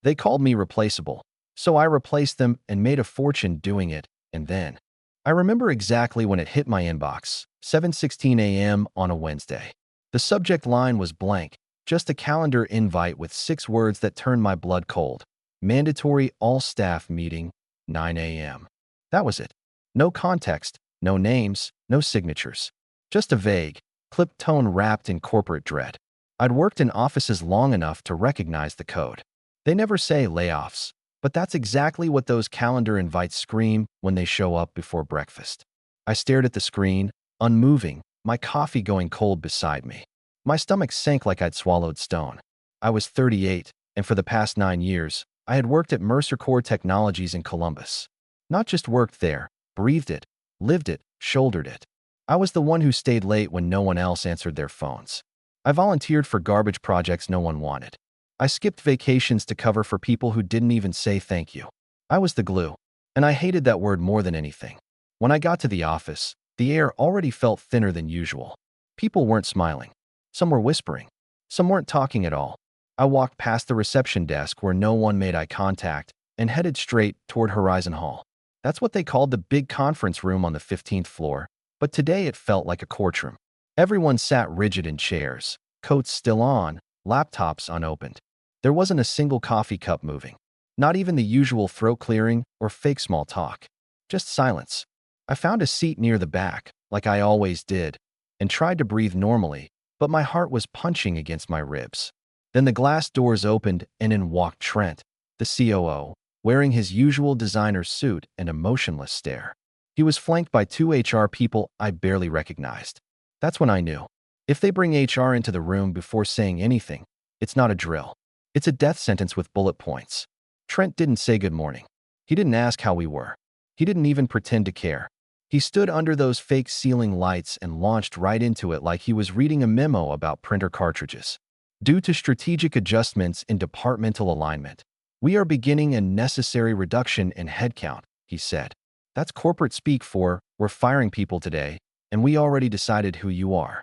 They called me replaceable, so I replaced them and made a fortune doing it, and then I remember exactly when it hit my inbox, 7:16 a.m. on a Wednesday. The subject line was blank, just a calendar invite with 6 words that turned my blood cold. Mandatory all-staff meeting, 9 a.m. That was it. No context, no names, no signatures. Just a vague, clipped tone wrapped in corporate dread. I'd worked in offices long enough to recognize the code. They never say layoffs, but that's exactly what those calendar invites scream when they show up before breakfast. I stared at the screen, unmoving, my coffee going cold beside me. My stomach sank like I'd swallowed stone. I was 38, and for the past 9 years, I had worked at Mercer Core Technologies in Columbus. Not just worked there, breathed it, lived it, shouldered it. I was the one who stayed late when no one else answered their phones. I volunteered for garbage projects no one wanted. I skipped vacations to cover for people who didn't even say thank you. I was the glue, and I hated that word more than anything. When I got to the office, the air already felt thinner than usual. People weren't smiling. Some were whispering. Some weren't talking at all. I walked past the reception desk where no one made eye contact and headed straight toward Horizon Hall. That's what they called the big conference room on the 15th floor, but today it felt like a courtroom. Everyone sat rigid in chairs, coats still on, laptops unopened. There wasn't a single coffee cup moving, not even the usual throat clearing or fake small talk. Just silence. I found a seat near the back, like I always did, and tried to breathe normally, but my heart was punching against my ribs. Then the glass doors opened and in walked Trent, the COO, wearing his usual designer suit and a motionless stare. He was flanked by 2 HR people I barely recognized. That's when I knew. If they bring HR into the room before saying anything, it's not a drill. It's a death sentence with bullet points. Trent didn't say good morning. He didn't ask how we were. He didn't even pretend to care. He stood under those fake ceiling lights and launched right into it like he was reading a memo about printer cartridges. Due to strategic adjustments in departmental alignment, we are beginning a necessary reduction in headcount, he said. That's corporate speak for, we're firing people today, and we already decided who you are.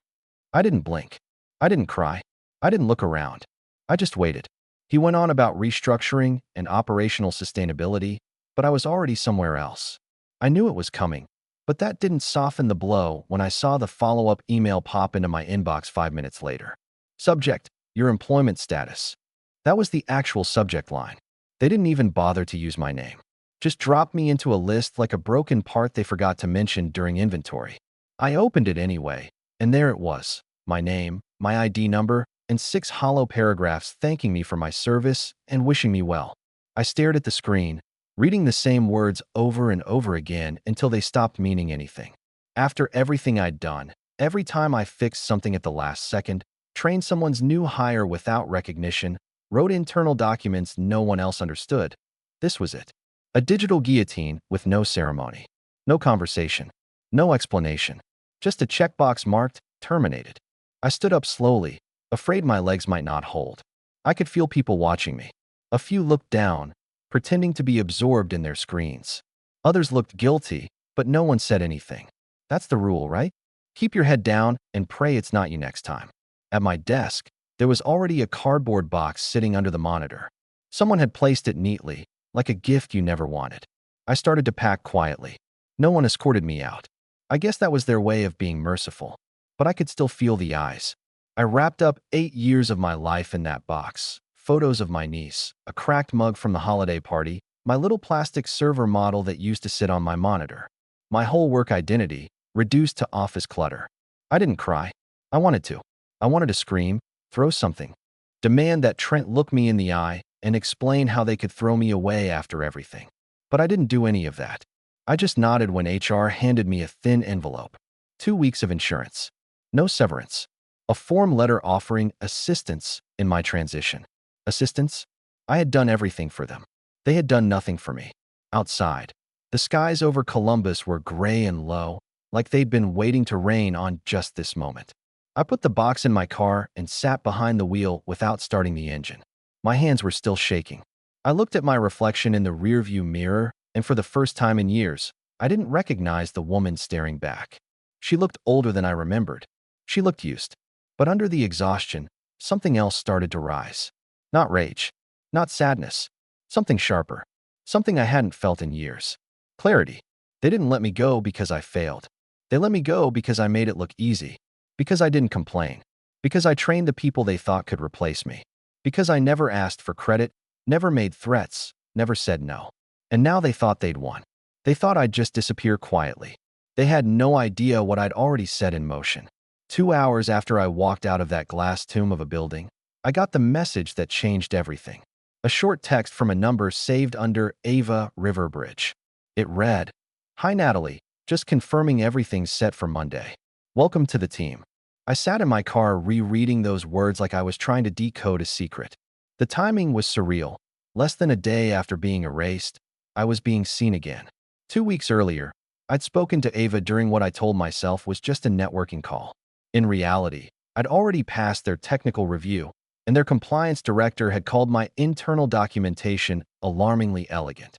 I didn't blink. I didn't cry. I didn't look around. I just waited. He went on about restructuring and operational sustainability, but I was already somewhere else. I knew it was coming, but that didn't soften the blow when I saw the follow-up email pop into my inbox 5 minutes later. Subject, your employment status. That was the actual subject line. They didn't even bother to use my name. Just dropped me into a list like a broken part they forgot to mention during inventory. I opened it anyway, and there it was. My name, my ID number, and 6 hollow paragraphs thanking me for my service and wishing me well. I stared at the screen, reading the same words over and over again until they stopped meaning anything. After everything I'd done, every time I fixed something at the last second, trained someone's new hire without recognition, wrote internal documents no one else understood, this was it. A digital guillotine with no ceremony, no conversation, no explanation, just a checkbox marked terminated. I stood up slowly, afraid my legs might not hold. I could feel people watching me. A few looked down, pretending to be absorbed in their screens. Others looked guilty, but no one said anything. That's the rule, right? Keep your head down and pray it's not you next time. At my desk, there was already a cardboard box sitting under the monitor. Someone had placed it neatly, like a gift you never wanted. I started to pack quietly. No one escorted me out. I guess that was their way of being merciful, but I could still feel the eyes. I wrapped up 8 years of my life in that box. Photos of my niece, a cracked mug from the holiday party, my little plastic server model that used to sit on my monitor. My whole work identity, reduced to office clutter. I didn't cry. I wanted to. I wanted to scream, throw something, demand that Trent look me in the eye and explain how they could throw me away after everything. But I didn't do any of that. I just nodded when HR handed me a thin envelope. 2 weeks of insurance. No severance. A form letter offering assistance in my transition. Assistance? I had done everything for them. They had done nothing for me. Outside, the skies over Columbus were gray and low, like they'd been waiting to rain on just this moment. I put the box in my car and sat behind the wheel without starting the engine. My hands were still shaking. I looked at my reflection in the rearview mirror, and for the first time in years, I didn't recognize the woman staring back. She looked older than I remembered. She looked used. But under the exhaustion, something else started to rise. Not rage. Not sadness. Something sharper. Something I hadn't felt in years. Clarity. They didn't let me go because I failed. They let me go because I made it look easy. Because I didn't complain. Because I trained the people they thought could replace me. Because I never asked for credit, never made threats, never said no. And now they thought they'd won. They thought I'd just disappear quietly. They had no idea what I'd already set in motion. 2 hours after I walked out of that glass tomb of a building, I got the message that changed everything. A short text from a number saved under Ava River Bridge. It read, "Hi Natalie, just confirming everything's set for Monday. Welcome to the team." I sat in my car rereading those words like I was trying to decode a secret. The timing was surreal. Less than a day after being erased, I was being seen again. 2 weeks earlier, I'd spoken to Ava during what I told myself was just a networking call. In reality, I'd already passed their technical review, and their compliance director had called my internal documentation alarmingly elegant.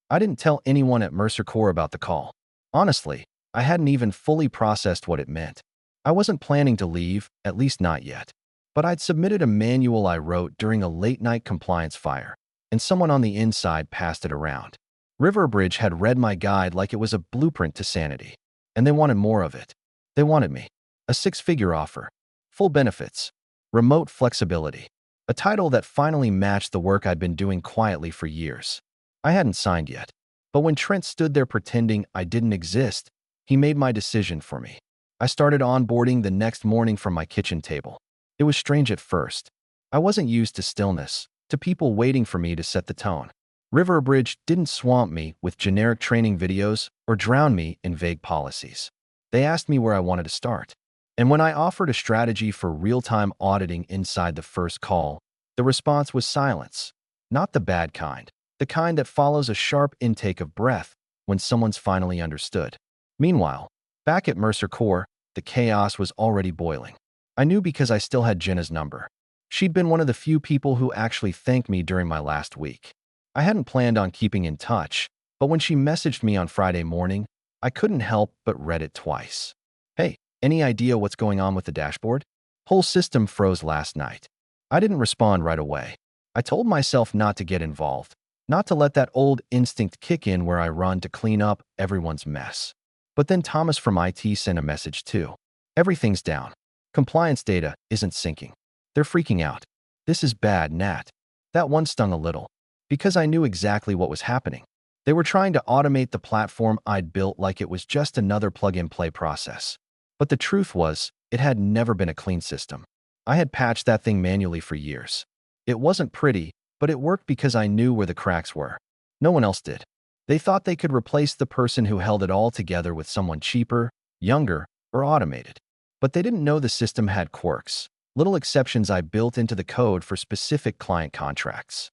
I didn't tell anyone at Mercer Corps about the call. Honestly, I hadn't even fully processed what it meant. I wasn't planning to leave, at least not yet. But I'd submitted a manual I wrote during a late-night compliance fire, and someone on the inside passed it around. Riverbridge had read my guide like it was a blueprint to sanity, and they wanted more of it. They wanted me. A six-figure offer, full benefits, remote flexibility, a title that finally matched the work I'd been doing quietly for years. I hadn't signed yet, but when Trent stood there pretending I didn't exist, he made my decision for me. I started onboarding the next morning from my kitchen table. It was strange at first. I wasn't used to stillness, to people waiting for me to set the tone. Riverbridge didn't swamp me with generic training videos or drown me in vague policies. They asked me where I wanted to start. And when I offered a strategy for real-time auditing inside the first call, the response was silence. Not the bad kind, the kind that follows a sharp intake of breath when someone's finally understood. Meanwhile, back at Mercer Corps, the chaos was already boiling. I knew because I still had Jenna's number. She'd been one of the few people who actually thanked me during my last week. I hadn't planned on keeping in touch, but when she messaged me on Friday morning, I couldn't help but read it twice. "Hey, any idea what's going on with the dashboard? Whole system froze last night." I didn't respond right away. I told myself not to get involved, not to let that old instinct kick in where I run to clean up everyone's mess. But then Thomas from IT sent a message too. "Everything's down. Compliance data isn't syncing. They're freaking out. This is bad, Nat." That one stung a little, because I knew exactly what was happening. They were trying to automate the platform I'd built like it was just another plug-and-play process. But the truth was, it had never been a clean system. I had patched that thing manually for years. It wasn't pretty, but it worked because I knew where the cracks were. No one else did. They thought they could replace the person who held it all together with someone cheaper, younger, or automated. But they didn't know the system had quirks, little exceptions I built into the code for specific client contracts.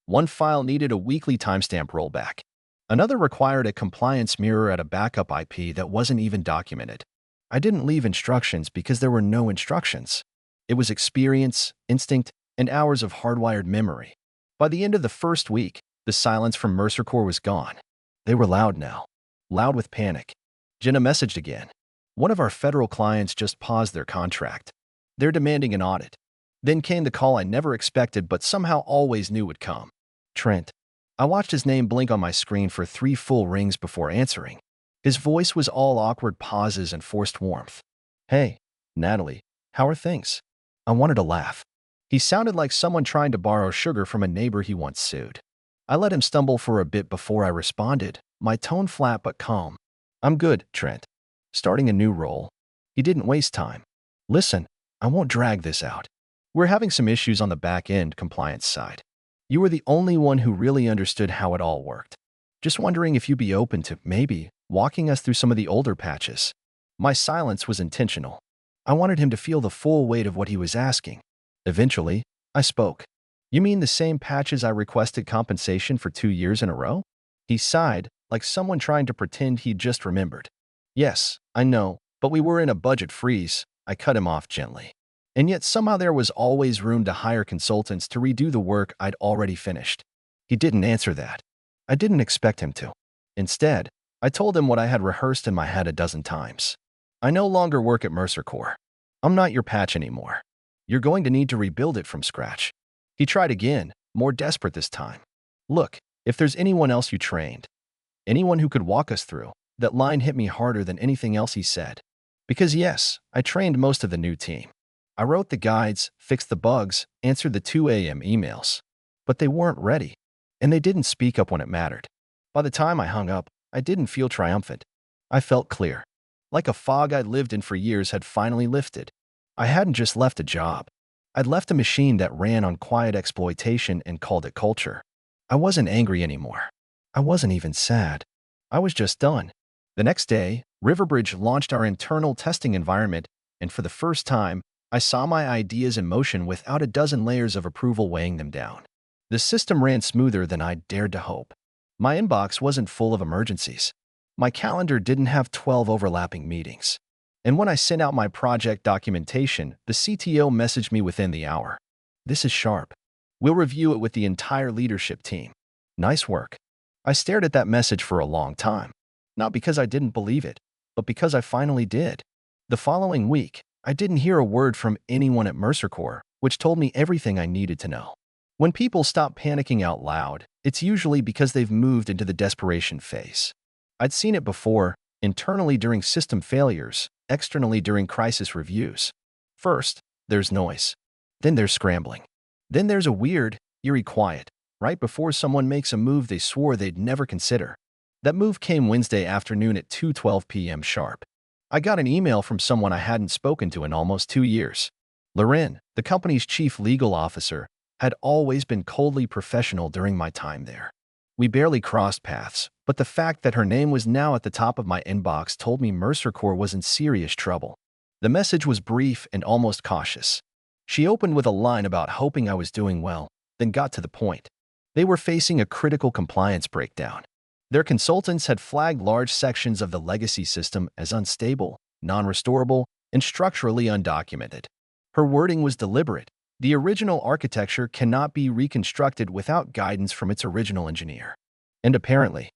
One file needed a weekly timestamp rollback. Another required a compliance mirror at a backup IP that wasn't even documented. I didn't leave instructions because there were no instructions. It was experience, instinct, and hours of hardwired memory. By the end of the first week, the silence from Mercer Corps was gone. They were loud now. Loud with panic. Jenna messaged again. "One of our federal clients just paused their contract. They're demanding an audit." Then came the call I never expected but somehow always knew would come. Trent. I watched his name blink on my screen for 3 full rings before answering. His voice was all awkward pauses and forced warmth. "Hey, Natalie, how are things?" I wanted to laugh. He sounded like someone trying to borrow sugar from a neighbor he once sued. I let him stumble for a bit before I responded, my tone flat but calm. "I'm good, Trent. Starting a new role." He didn't waste time. "Listen, I won't drag this out. We're having some issues on the back-end compliance side. You were the only one who really understood how it all worked. Just wondering if you'd be open to, maybe, walking us through some of the older patches." My silence was intentional. I wanted him to feel the full weight of what he was asking. Eventually, I spoke. "You mean the same patches I requested compensation for 2 years in a row?" He sighed, like someone trying to pretend he'd just remembered. "Yes, I know, but we were in a budget freeze." I cut him off gently. And yet somehow there was always room to hire consultants to redo the work I'd already finished. He didn't answer that. I didn't expect him to. Instead, I told him what I had rehearsed in my head a dozen times. "I no longer work at Mercer Corps. I'm not your patch anymore. You're going to need to rebuild it from scratch." He tried again, more desperate this time. Look, if there's anyone else you trained, anyone who could walk us through, that line hit me harder than anything else he said. Because yes, I trained most of the new team. I wrote the guides, fixed the bugs, answered the 2 a.m. emails. But they weren't ready, and they didn't speak up when it mattered. By the time I hung up, I didn't feel triumphant. I felt clear. Like a fog I'd lived in for years had finally lifted. I hadn't just left a job. I'd left a machine that ran on quiet exploitation and called it culture. I wasn't angry anymore. I wasn't even sad. I was just done. The next day, Riverbridge launched our internal testing environment, and for the first time, I saw my ideas in motion without a dozen layers of approval weighing them down. The system ran smoother than I'd dared to hope. My inbox wasn't full of emergencies. My calendar didn't have 12 overlapping meetings. And when I sent out my project documentation, the CTO messaged me within the hour. "This is sharp. We'll review it with the entire leadership team. Nice work." I stared at that message for a long time. Not because I didn't believe it, but because I finally did. The following week, I didn't hear a word from anyone at Mercer Corps, which told me everything I needed to know. When people stop panicking out loud, it's usually because they've moved into the desperation phase. I'd seen it before, internally during system failures, externally during crisis reviews. First, there's noise. Then there's scrambling. Then there's a weird, eerie quiet, right before someone makes a move they swore they'd never consider. That move came Wednesday afternoon at 2:12 p.m. sharp. I got an email from someone I hadn't spoken to in almost 2 years. Loren, the company's chief legal officer, had always been coldly professional during my time there. We barely crossed paths, but the fact that her name was now at the top of my inbox told me Mercer Corps was in serious trouble. The message was brief and almost cautious. She opened with a line about hoping I was doing well, then got to the point. They were facing a critical compliance breakdown. Their consultants had flagged large sections of the legacy system as unstable, non-restorable, and structurally undocumented. Her wording was deliberate. The original architecture cannot be reconstructed without guidance from its original engineer. And apparently,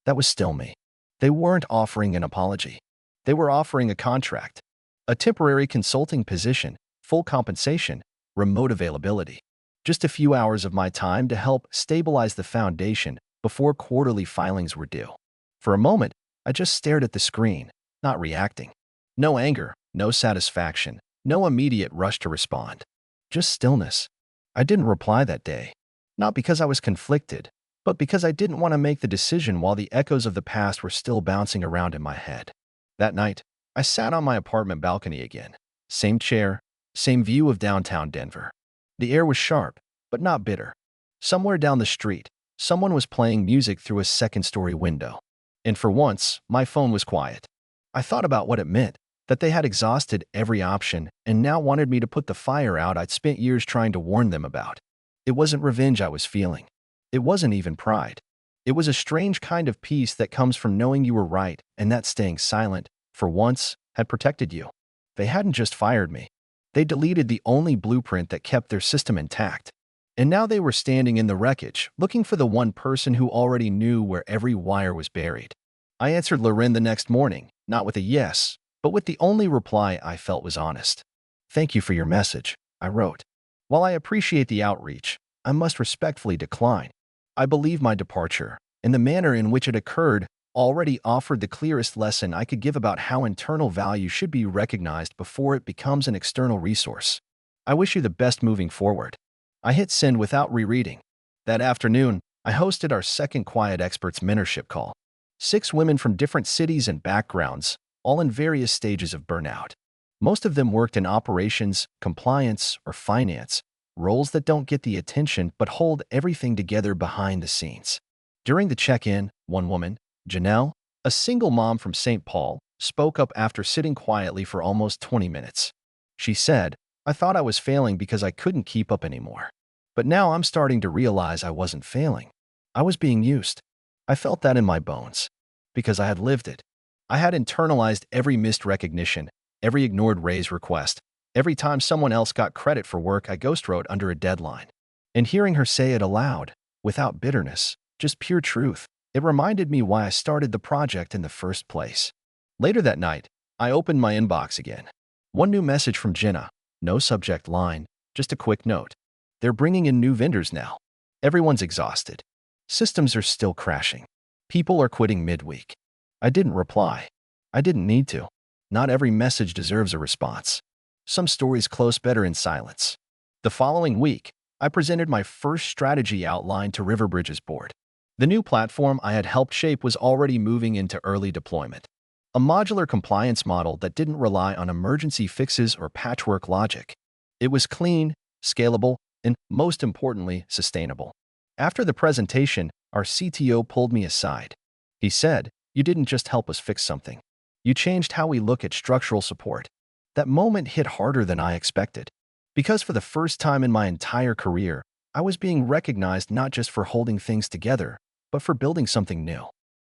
that was still me. They weren't offering an apology. They were offering a contract, a temporary consulting position, full compensation, remote availability. Just a few hours of my time to help stabilize the foundation before quarterly filings were due. For a moment, I just stared at the screen, not reacting. No anger, no satisfaction, no immediate rush to respond. Just stillness. I didn't reply that day, not because I was conflicted, but because I didn't want to make the decision while the echoes of the past were still bouncing around in my head. That night, I sat on my apartment balcony again. Same chair, same view of downtown Denver. The air was sharp, but not bitter. Somewhere down the street, someone was playing music through a second-story window. And for once, my phone was quiet. I thought about what it meant, that they had exhausted every option and now wanted me to put the fire out I'd spent years trying to warn them about. It wasn't revenge I was feeling. It wasn't even pride. It was a strange kind of peace that comes from knowing you were right and that staying silent, for once, had protected you. They hadn't just fired me. They deleted the only blueprint that kept their system intact. And now they were standing in the wreckage, looking for the one person who already knew where every wire was buried. I answered Loren the next morning, not with a yes, but with the only reply I felt was honest. "Thank you for your message," I wrote. "While I appreciate the outreach, I must respectfully decline. I believe my departure, and the manner in which it occurred, already offered the clearest lesson I could give about how internal value should be recognized before it becomes an external resource. I wish you the best moving forward." I hit send without rereading. That afternoon, I hosted our second Quiet Experts mentorship call. 6 women from different cities and backgrounds, all in various stages of burnout. Most of them worked in operations, compliance, or finance, roles that don't get the attention but hold everything together behind the scenes. During the check-in, one woman, Janelle, a single mom from St. Paul, spoke up after sitting quietly for almost 20 minutes. She said, "I thought I was failing because I couldn't keep up anymore. But now I'm starting to realize I wasn't failing. I was being used. I felt that in my bones. Because I had lived it. I had internalized every missed recognition, every ignored raise request, every time someone else got credit for work I ghostwrote under a deadline." And hearing her say it aloud, without bitterness, just pure truth, it reminded me why I started the project in the first place. Later that night, I opened my inbox again. One new message from Jenna, no subject line, just a quick note. They're bringing in new vendors now. Everyone's exhausted. Systems are still crashing. People are quitting midweek. I didn't reply. I didn't need to. Not every message deserves a response. Some stories close better in silence. The following week, I presented my first strategy outline to Riverbridge's board. The new platform I had helped shape was already moving into early deployment. A modular compliance model that didn't rely on emergency fixes or patchwork logic. It was clean, scalable, and most importantly, sustainable. After the presentation, our CTO pulled me aside. He said, "You didn't just help us fix something. You changed how we look at structural support." That moment hit harder than I expected. Because for the first time in my entire career, I was being recognized not just for holding things together, but for building something new.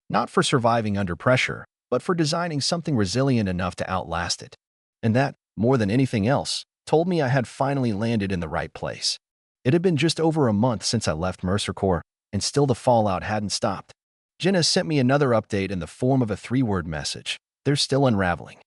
Not for surviving under pressure, but for designing something resilient enough to outlast it. And that, more than anything else, told me I had finally landed in the right place. It had been just over a month since I left Mercer Corps, and still the fallout hadn't stopped. Jenna sent me another update in the form of a 3-word message. They're still unraveling.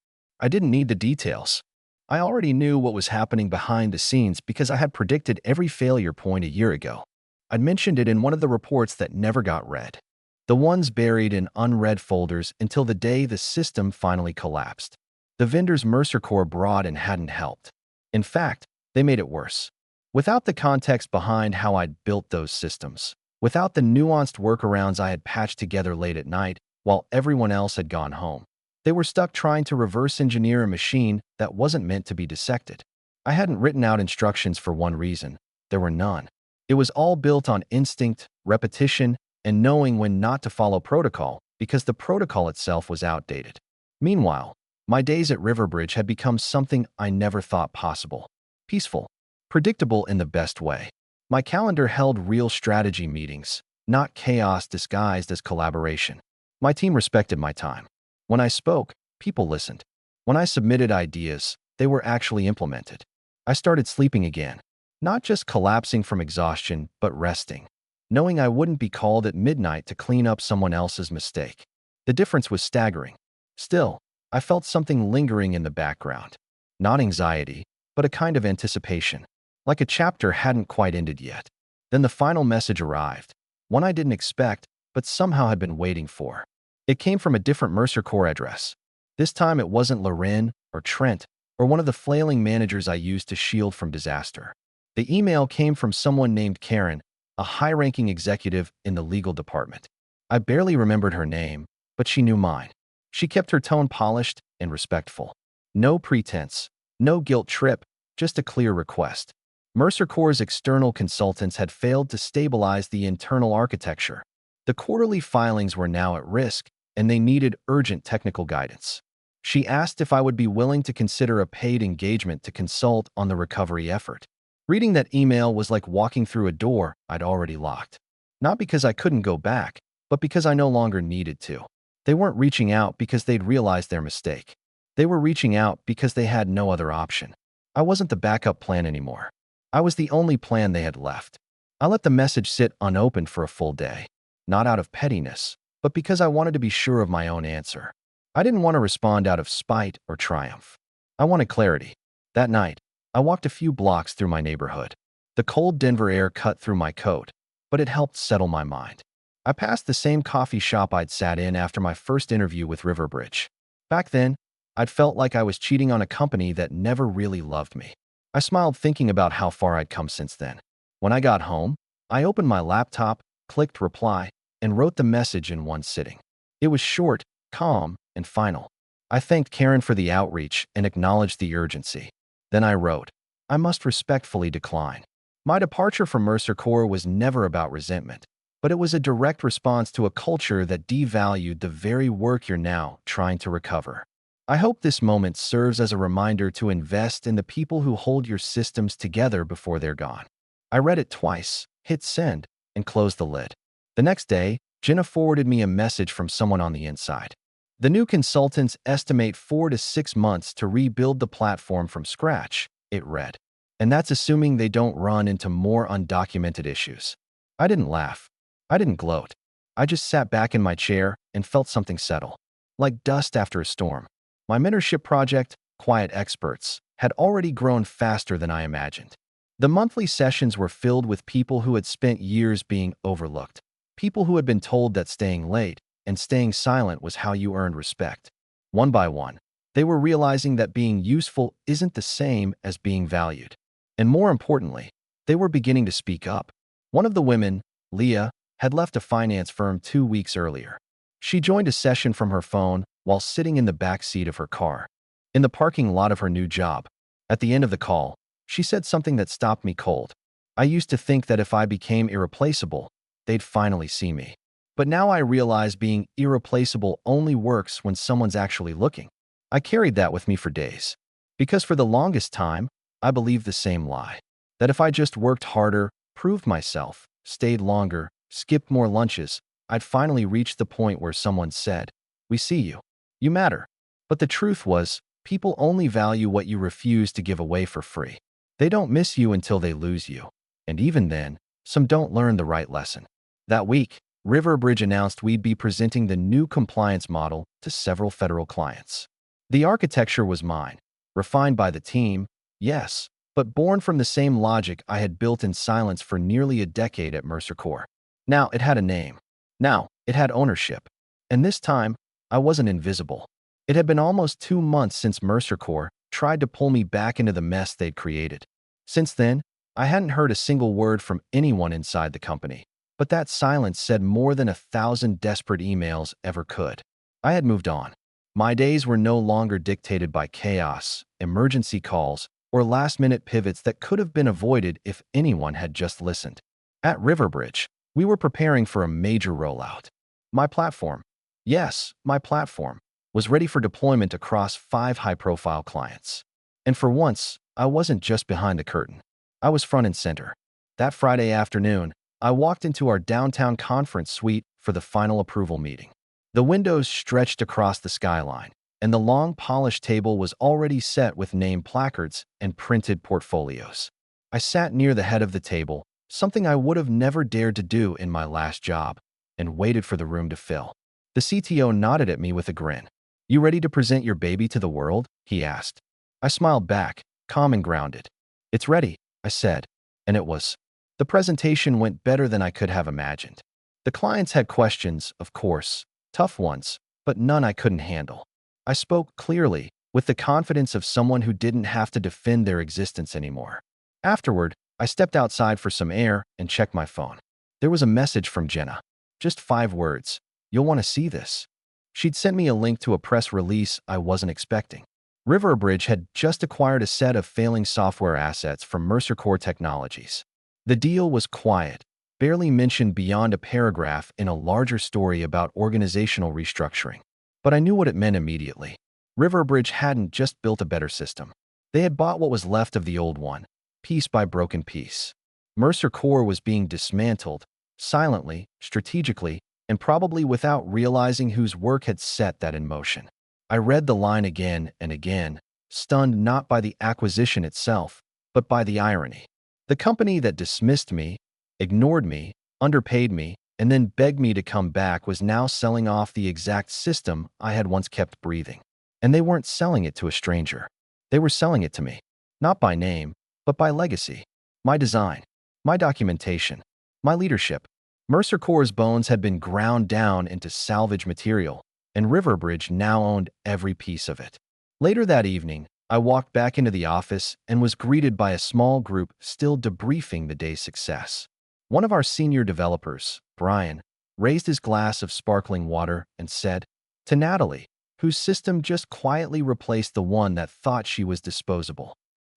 I didn't need the details. I already knew what was happening behind the scenes because I had predicted every failure point a year ago. I'd mentioned it in one of the reports that never got read. The ones buried in unread folders until the day the system finally collapsed. The vendors Mercer Corps brought in hadn't helped. In fact, they made it worse. Without the context behind how I'd built those systems, without the nuanced workarounds I had patched together late at night while everyone else had gone home, they were stuck trying to reverse engineer a machine that wasn't meant to be dissected. I hadn't written out instructions for one reason. There were none. It was all built on instinct, repetition, and knowing when not to follow protocol because the protocol itself was outdated. Meanwhile, my days at Riverbridge had become something I never thought possible. Peaceful, predictable in the best way. My calendar held real strategy meetings, not chaos disguised as collaboration. My team respected my time. When I spoke, people listened. When I submitted ideas, they were actually implemented. I started sleeping again, not just collapsing from exhaustion, but resting, knowing I wouldn't be called at midnight to clean up someone else's mistake. The difference was staggering. Still, I felt something lingering in the background. Not anxiety, but a kind of anticipation, like a chapter hadn't quite ended yet. Then the final message arrived, one I didn't expect, but somehow had been waiting for. It came from a different Mercer Corps address. This time it wasn't Loren or Trent or one of the flailing managers I used to shield from disaster. The email came from someone named Karen, a high-ranking executive in the legal department. I barely remembered her name, but she knew mine. She kept her tone polished and respectful. No pretense, no guilt trip, just a clear request. Mercer Corps' external consultants had failed to stabilize the internal architecture. The quarterly filings were now at risk, and they needed urgent technical guidance. She asked if I would be willing to consider a paid engagement to consult on the recovery effort. Reading that email was like walking through a door I'd already locked. Not because I couldn't go back, but because I no longer needed to. They weren't reaching out because they'd realized their mistake. They were reaching out because they had no other option. I wasn't the backup plan anymore. I was the only plan they had left. I let the message sit unopened for a full day, not out of pettiness, but because I wanted to be sure of my own answer. I didn't want to respond out of spite or triumph. I wanted clarity. That night, I walked a few blocks through my neighborhood. The cold Denver air cut through my coat, but it helped settle my mind. I passed the same coffee shop I'd sat in after my first interview with Riverbridge. Back then, I'd felt like I was cheating on a company that never really loved me. I smiled thinking about how far I'd come since then. When I got home, I opened my laptop, clicked reply, and wrote the message in one sitting. It was short, calm, and final. I thanked Karen for the outreach and acknowledged the urgency. Then I wrote, "I must respectfully decline." My departure from Mercer Corps was never about resentment, but it was a direct response to a culture that devalued the very work you're now trying to recover. I hope this moment serves as a reminder to invest in the people who hold your systems together before they're gone. I read it twice, hit send, and closed the lid. The next day, Jenna forwarded me a message from someone on the inside. The new consultants estimate 4 to 6 months to rebuild the platform from scratch, it read. And that's assuming they don't run into more undocumented issues. I didn't laugh. I didn't gloat. I just sat back in my chair and felt something settle. Like dust after a storm. My mentorship project, Quiet Experts, had already grown faster than I imagined. The monthly sessions were filled with people who had spent years being overlooked, people who had been told that staying late and staying silent was how you earned respect. One by one, they were realizing that being useful isn't the same as being valued. And more importantly, they were beginning to speak up. One of the women, Leah, had left a finance firm 2 weeks earlier. She joined a session from her phone while sitting in the back seat of her car, in the parking lot of her new job. At the end of the call, she said something that stopped me cold. I used to think that if I became irreplaceable, they'd finally see me. But now I realize being irreplaceable only works when someone's actually looking. I carried that with me for days. Because for the longest time, I believed the same lie. That if I just worked harder, proved myself, stayed longer, skipped more lunches, I'd finally reach the point where someone said, "We see you. You matter." But the truth was, people only value what you refuse to give away for free. They don't miss you until they lose you. And even then, some don't learn the right lesson. That week, Riverbridge announced we'd be presenting the new compliance model to several federal clients. The architecture was mine, refined by the team, yes, but born from the same logic I had built in silence for nearly a decade at Mercer Corps. Now it had a name. Now it had ownership. And this time, I wasn't invisible. It had been almost 2 months since Mercer Corps tried to pull me back into the mess they'd created. Since then, I hadn't heard a single word from anyone inside the company. But that silence said more than 1,000 desperate emails ever could. I had moved on. My days were no longer dictated by chaos, emergency calls, or last-minute pivots that could have been avoided if anyone had just listened. At Riverbridge, we were preparing for a major rollout. My platform, yes, my platform, was ready for deployment across 5 high-profile clients. And for once, I wasn't just behind the curtain. I was front and center. That Friday afternoon, I walked into our downtown conference suite for the final approval meeting. The windows stretched across the skyline, and the long polished table was already set with name placards and printed portfolios. I sat near the head of the table, something I would have never dared to do in my last job, and waited for the room to fill. The CTO nodded at me with a grin. "You ready to present your baby to the world?" he asked. I smiled back, calm and grounded. "It's ready," I said, and it was. The presentation went better than I could have imagined. The clients had questions, of course, tough ones, but none I couldn't handle. I spoke clearly, with the confidence of someone who didn't have to defend their existence anymore. Afterward, I stepped outside for some air and checked my phone. There was a message from Jenna. Just 5 words. "You'll want to see this." She'd sent me a link to a press release I wasn't expecting. Riverbridge had just acquired a set of failing software assets from Mercer Corps Technologies. The deal was quiet, barely mentioned beyond a paragraph in a larger story about organizational restructuring. But I knew what it meant immediately. Riverbridge hadn't just built a better system. They had bought what was left of the old one, piece by broken piece. Mercer Corps was being dismantled, silently, strategically, and probably without realizing whose work had set that in motion. I read the line again and again, stunned not by the acquisition itself, but by the irony. The company that dismissed me, ignored me, underpaid me, and then begged me to come back was now selling off the exact system I had once kept breathing. And they weren't selling it to a stranger. They were selling it to me, not by name, but by legacy. My design, my documentation, my leadership. Mercer Corps' bones had been ground down into salvage material, and Riverbridge now owned every piece of it. Later that evening, I walked back into the office and was greeted by a small group still debriefing the day's success. One of our senior developers, Brian, raised his glass of sparkling water and said, to Natalie, whose system just quietly replaced the one that thought she was disposable.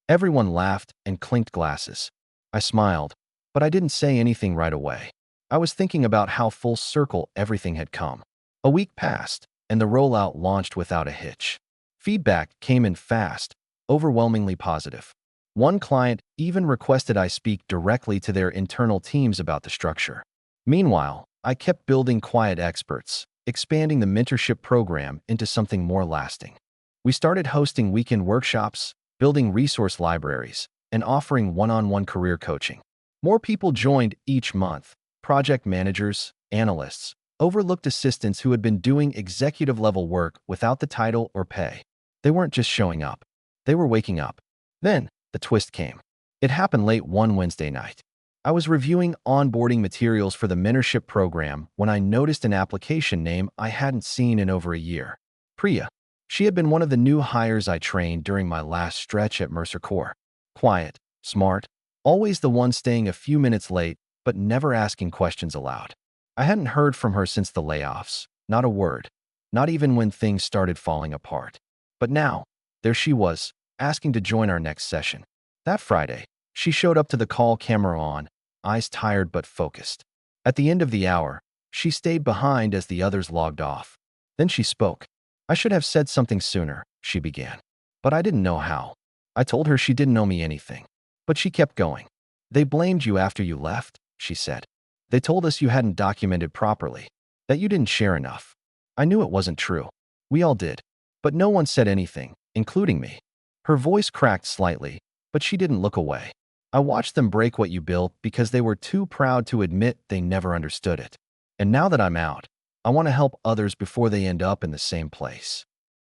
Everyone laughed and clinked glasses. I smiled, but I didn't say anything right away. I was thinking about how full circle everything had come. A week passed, and the rollout launched without a hitch. Feedback came in fast, overwhelmingly positive. One client even requested I speak directly to their internal teams about the structure. Meanwhile, I kept building quiet experts, expanding the mentorship program into something more lasting. We started hosting weekend workshops, building resource libraries, and offering one-on-one career coaching. More people joined each month. Project managers, analysts, overlooked assistants who had been doing executive-level work without the title or pay. They weren't just showing up. They were waking up. Then, the twist came. It happened late one Wednesday night. I was reviewing onboarding materials for the mentorship program when I noticed an application name I hadn't seen in over a year. Priya. She had been one of the new hires I trained during my last stretch at Mercer Corps. Quiet, smart, always the one staying a few minutes late, but never asking questions aloud. I hadn't heard from her since the layoffs, not a word, not even when things started falling apart. But now, there she was, asking to join our next session. That Friday, she showed up to the call, camera on, eyes tired but focused. At the end of the hour, she stayed behind as the others logged off. Then she spoke. I should have said something sooner, she began. But I didn't know how. I told her she didn't owe me anything. But she kept going. They blamed you after you left, she said. They told us you hadn't documented properly, that you didn't share enough. I knew it wasn't true. We all did. But no one said anything, including me. Her voice cracked slightly, but she didn't look away. I watched them break what you built because they were too proud to admit they never understood it. And now that I'm out, I want to help others before they end up in the same place.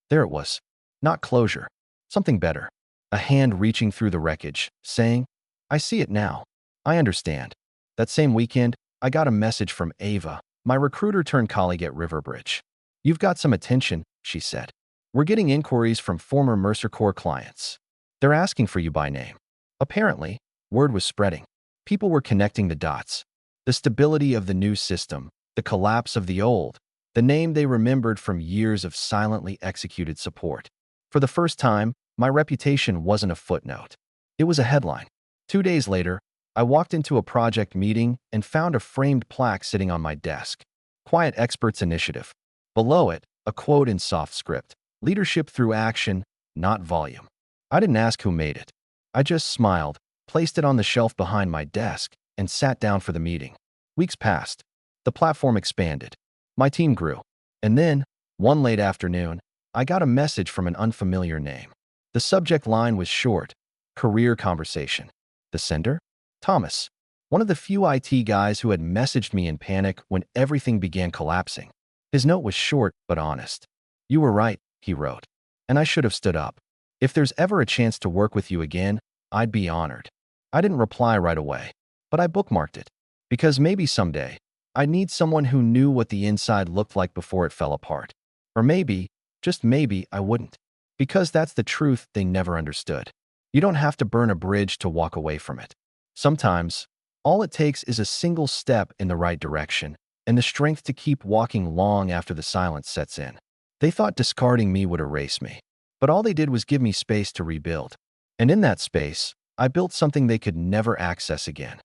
There it was. Not closure. Something better. A hand reaching through the wreckage, saying, I see it now. I understand. That same weekend, I got a message from Ava, my recruiter turned colleague at Riverbridge. You've got some attention, she said. We're getting inquiries from former Mercer Corps clients. They're asking for you by name. Apparently, word was spreading. People were connecting the dots. The stability of the new system, the collapse of the old, the name they remembered from years of silently executed support. For the first time, my reputation wasn't a footnote. It was a headline. 2 days later, I walked into a project meeting and found a framed plaque sitting on my desk. Quiet Experts Initiative. Below it, a quote in soft script. Leadership through action, not volume. I didn't ask who made it. I just smiled, placed it on the shelf behind my desk, and sat down for the meeting. Weeks passed. The platform expanded. My team grew. And then, one late afternoon, I got a message from an unfamiliar name. The subject line was short. Career conversation. The sender? Thomas. One of the few IT guys who had messaged me in panic when everything began collapsing. His note was short but honest. You were right, he wrote. And I should have stood up. If there's ever a chance to work with you again, I'd be honored. I didn't reply right away, but I bookmarked it. Because maybe someday, I'd need someone who knew what the inside looked like before it fell apart. Or maybe, just maybe, I wouldn't. Because that's the truth they never understood. You don't have to burn a bridge to walk away from it. Sometimes, all it takes is a single step in the right direction and the strength to keep walking long after the silence sets in. They thought discarding me would erase me, but all they did was give me space to rebuild. And in that space, I built something they could never access again.